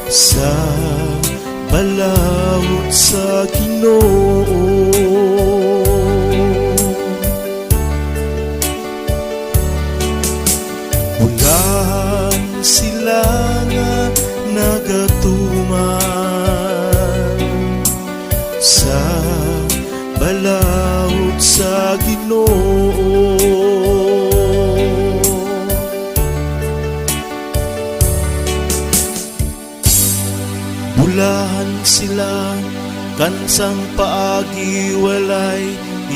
sa balawod sa Ginoo. Bulahan sila nga nagatuman sa balawod sa Ginoo. Bulahan sila kansang paagi walay